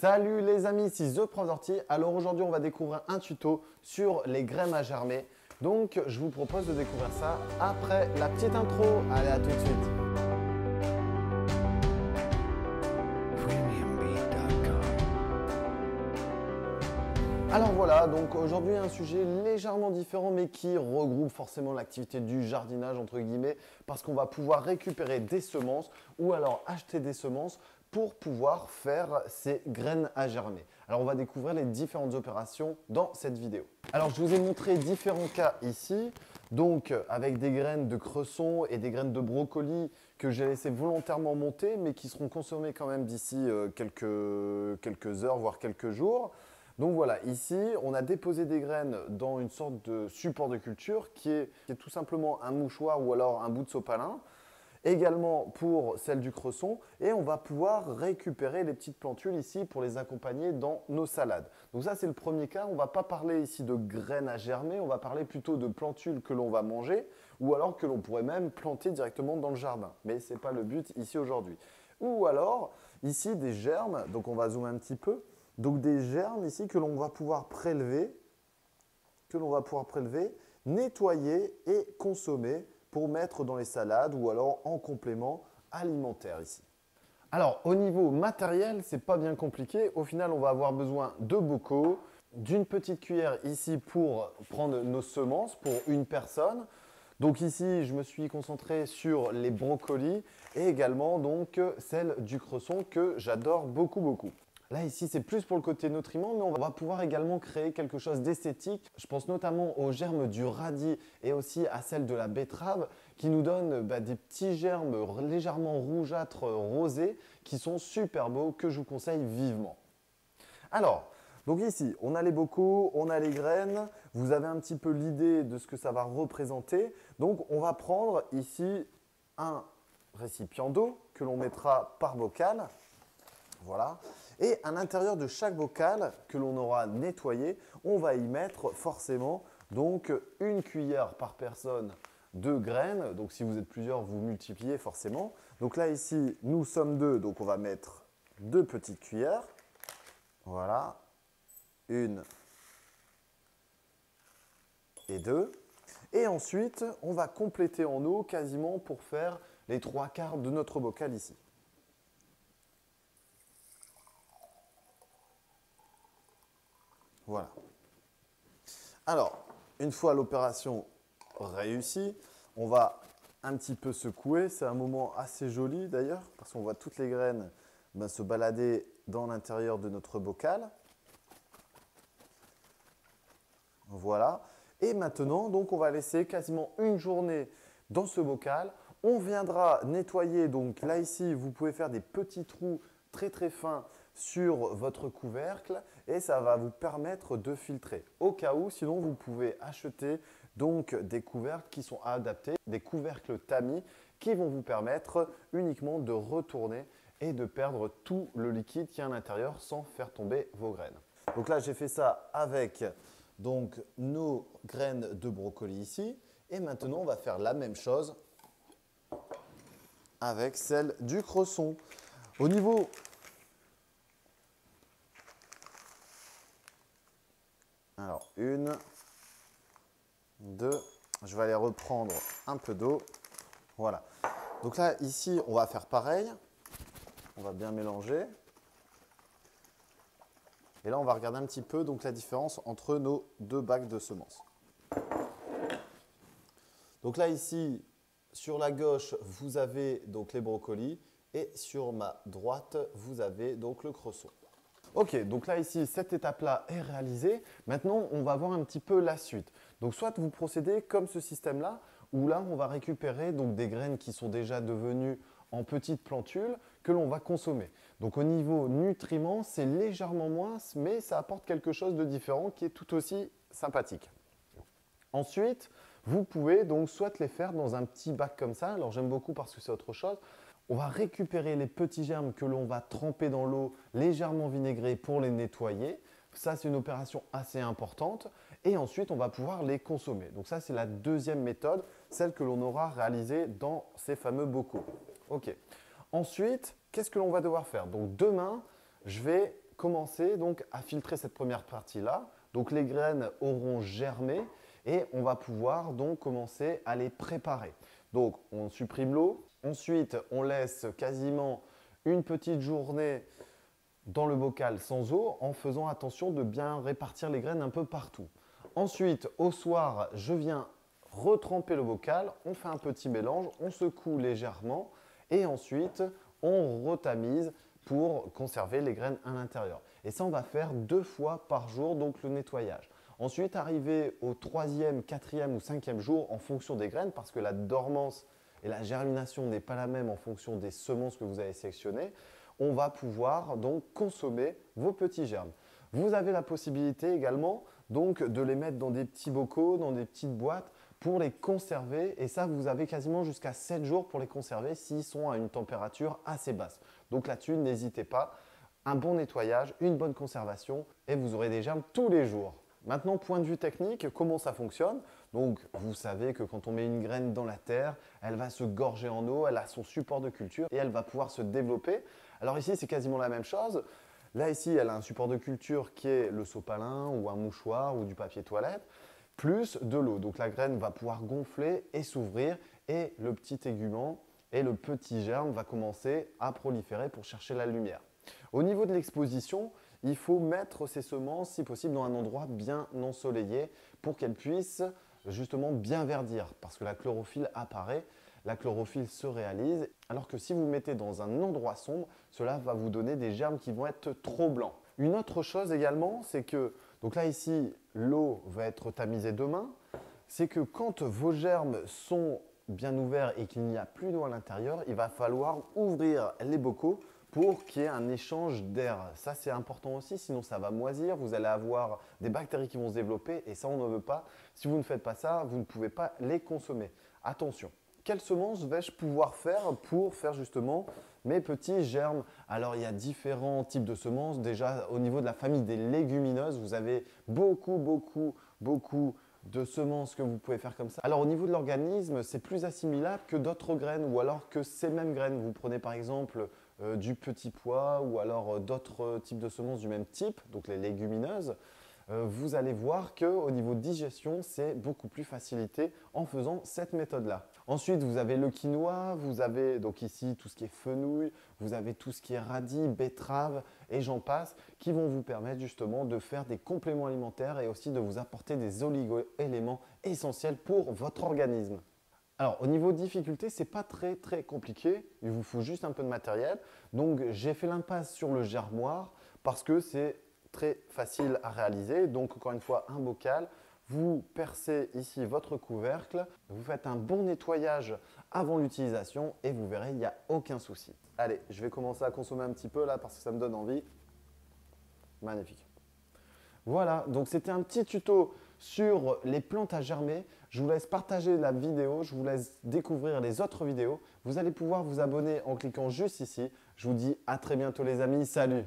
Salut les amis, ici The Prof d'Ortie. Alors aujourd'hui on va découvrir un tuto sur les graines à germer. Donc je vous propose de découvrir ça après la petite intro. Allez, à tout de suite. Alors voilà, donc aujourd'hui un sujet légèrement différent mais qui regroupe forcément l'activité du jardinage entre guillemets parce qu'on va pouvoir récupérer des semences ou alors acheter des semences pour pouvoir faire ces graines à germer. Alors on va découvrir les différentes opérations dans cette vidéo. Alors je vous ai montré différents cas ici, donc avec des graines de cresson et des graines de brocoli que j'ai laissé volontairement monter mais qui seront consommées quand même d'ici quelques heures voire quelques jours. Donc voilà, ici, on a déposé des graines dans une sorte de support de culture qui est tout simplement un mouchoir ou alors un bout de sopalin. Également pour celle du cresson. Et on va pouvoir récupérer les petites plantules ici pour les accompagner dans nos salades. Donc ça, c'est le premier cas. On ne va pas parler ici de graines à germer. On va parler plutôt de plantules que l'on va manger ou alors que l'on pourrait même planter directement dans le jardin. Mais ce n'est pas le but ici aujourd'hui. Ou alors, ici, des germes. Donc on va zoomer un petit peu. Donc des germes ici que l'on va pouvoir prélever, nettoyer et consommer pour mettre dans les salades ou alors en complément alimentaire ici. Alors au niveau matériel, c'est pas bien compliqué. Au final, on va avoir besoin de bocaux, d'une petite cuillère ici pour prendre nos semences pour une personne. Donc ici, je me suis concentré sur les brocolis et également donc celle du cresson que j'adore beaucoup. Là, ici, c'est plus pour le côté nutriments, mais on va pouvoir également créer quelque chose d'esthétique. Je pense notamment aux germes du radis et aussi à celle de la betterave qui nous donnent des petits germes légèrement rougeâtres rosés qui sont super beaux, que je vous conseille vivement. Alors, donc ici, on a les bocaux, on a les graines. Vous avez un petit peu l'idée de ce que ça va représenter. Donc, on va prendre ici un récipient d'eau que l'on mettra par bocal. Voilà. Et à l'intérieur de chaque bocal que l'on aura nettoyé, on va y mettre forcément donc une cuillère par personne de graines. Donc si vous êtes plusieurs, vous multipliez forcément. Donc là ici, nous sommes deux, donc on va mettre 2 petites cuillères. Voilà. 1 et 2. Et ensuite, on va compléter en eau quasiment pour faire les 3/4 de notre bocal ici. Voilà. Alors, une fois l'opération réussie, on va un petit peu secouer. C'est un moment assez joli d'ailleurs, parce qu'on voit toutes les graines se balader dans l'intérieur de notre bocal. Voilà. Et maintenant, donc, on va laisser quasiment une journée dans ce bocal. On viendra nettoyer. Donc là, ici, vous pouvez faire des petits trous très fins sur votre couvercle et ça va vous permettre de filtrer. Au cas où, sinon, vous pouvez acheter donc des couvercles qui sont adaptés, des couvercles tamis qui vont vous permettre uniquement de retourner et de perdre tout le liquide qui est à l'intérieur sans faire tomber vos graines. Donc là, j'ai fait ça avec donc nos graines de brocoli ici et maintenant, on va faire la même chose avec celle du cresson. Au niveau alors, 1, 2, je vais aller reprendre un peu d'eau. Voilà. Donc là, ici, on va faire pareil. On va bien mélanger. Et là, on va regarder un petit peu donc, la différence entre nos 2 bacs de semences. Donc là, ici, sur la gauche, vous avez donc les brocolis. Et sur ma droite, vous avez donc le cresson. Ok, donc là ici, cette étape-là est réalisée. Maintenant, on va voir un petit peu la suite. Donc soit vous procédez comme ce système-là, où là, on va récupérer donc des graines qui sont déjà devenues en petites plantules que l'on va consommer. Donc au niveau nutriments, c'est légèrement moins, mais ça apporte quelque chose de différent qui est tout aussi sympathique. Ensuite, vous pouvez donc soit les faire dans un petit bac comme ça. Alors j'aime beaucoup parce que c'est autre chose. On va récupérer les petits germes que l'on va tremper dans l'eau légèrement vinaigrée pour les nettoyer. Ça, c'est une opération assez importante. Et ensuite, on va pouvoir les consommer. Donc ça, c'est la deuxième méthode, celle que l'on aura réalisée dans ces fameux bocaux. Ok. Ensuite, qu'est-ce que l'on va devoir faire? Donc demain, je vais commencer donc à filtrer cette première partie-là. Donc les graines auront germé et on va pouvoir donc commencer à les préparer. Donc on supprime l'eau, ensuite on laisse quasiment une petite journée dans le bocal sans eau en faisant attention de bien répartir les graines un peu partout. Ensuite, au soir, je viens retremper le bocal, on fait un petit mélange, on secoue légèrement et ensuite on retamise pour conserver les graines à l'intérieur. Et ça, on va faire 2 fois par jour, donc le nettoyage. Ensuite, arrivé au 3e, 4e ou 5e jour en fonction des graines, parce que la dormance et la germination n'est pas la même en fonction des semences que vous avez sélectionnées, on va pouvoir donc consommer vos petits germes. Vous avez la possibilité également donc de les mettre dans des petits bocaux, dans des petites boîtes pour les conserver. Et ça, vous avez quasiment jusqu'à 7 jours pour les conserver s'ils sont à une température assez basse. Donc là-dessus, n'hésitez pas. Un bon nettoyage, une bonne conservation et vous aurez des germes tous les jours. Maintenant, point de vue technique, comment ça fonctionne? Donc, vous savez que quand on met une graine dans la terre, elle va se gorger en eau, elle a son support de culture et elle va pouvoir se développer. Alors ici, c'est quasiment la même chose. Là, ici, elle a un support de culture qui est le sopalin ou un mouchoir ou du papier toilette, plus de l'eau. Donc, la graine va pouvoir gonfler et s'ouvrir et le petit tégument et le petit germe va commencer à proliférer pour chercher la lumière. Au niveau de l'exposition, il faut mettre ces semences, si possible, dans un endroit bien ensoleillé pour qu'elles puissent justement bien verdir parce que la chlorophylle apparaît, la chlorophylle se réalise, alors que si vous mettez dans un endroit sombre, cela va vous donner des germes qui vont être trop blancs. Une autre chose également, c'est que, donc là ici, l'eau va être tamisée demain, c'est que quand vos germes sont bien ouverts et qu'il n'y a plus d'eau à l'intérieur, il va falloir ouvrir les bocaux pour qu'il y ait un échange d'air. Ça, c'est important aussi, sinon ça va moisir, vous allez avoir des bactéries qui vont se développer et ça, on ne veut pas. Si vous ne faites pas ça, vous ne pouvez pas les consommer. Attention, quelles semences vais-je pouvoir faire pour faire justement mes petits germes? Alors, il y a différents types de semences. Déjà, au niveau de la famille des légumineuses, vous avez beaucoup de semences que vous pouvez faire comme ça. Alors, au niveau de l'organisme, c'est plus assimilable que d'autres graines ou alors que ces mêmes graines. Vous prenez par exemple du petit pois ou alors d'autres types de semences du même type, donc les légumineuses, vous allez voir qu'au niveau de digestion, c'est beaucoup plus facilité en faisant cette méthode-là. Ensuite, vous avez le quinoa, vous avez donc ici tout ce qui est fenouil, vous avez tout ce qui est radis, betterave et j'en passe, qui vont vous permettre justement de faire des compléments alimentaires et aussi de vous apporter des oligo-éléments essentiels pour votre organisme. Alors, au niveau de difficulté, ce n'est pas très compliqué. Il vous faut juste un peu de matériel. Donc, j'ai fait l'impasse sur le germoir parce que c'est très facile à réaliser. Donc, encore une fois, un bocal. Vous percez ici votre couvercle. Vous faites un bon nettoyage avant l'utilisation et vous verrez, il n'y a aucun souci. Allez, je vais commencer à consommer un petit peu là parce que ça me donne envie. Magnifique. Voilà, donc c'était un petit tuto sur les plantes à germer. Je vous laisse partager la vidéo, je vous laisse découvrir les autres vidéos. Vous allez pouvoir vous abonner en cliquant juste ici. Je vous dis à très bientôt les amis, salut!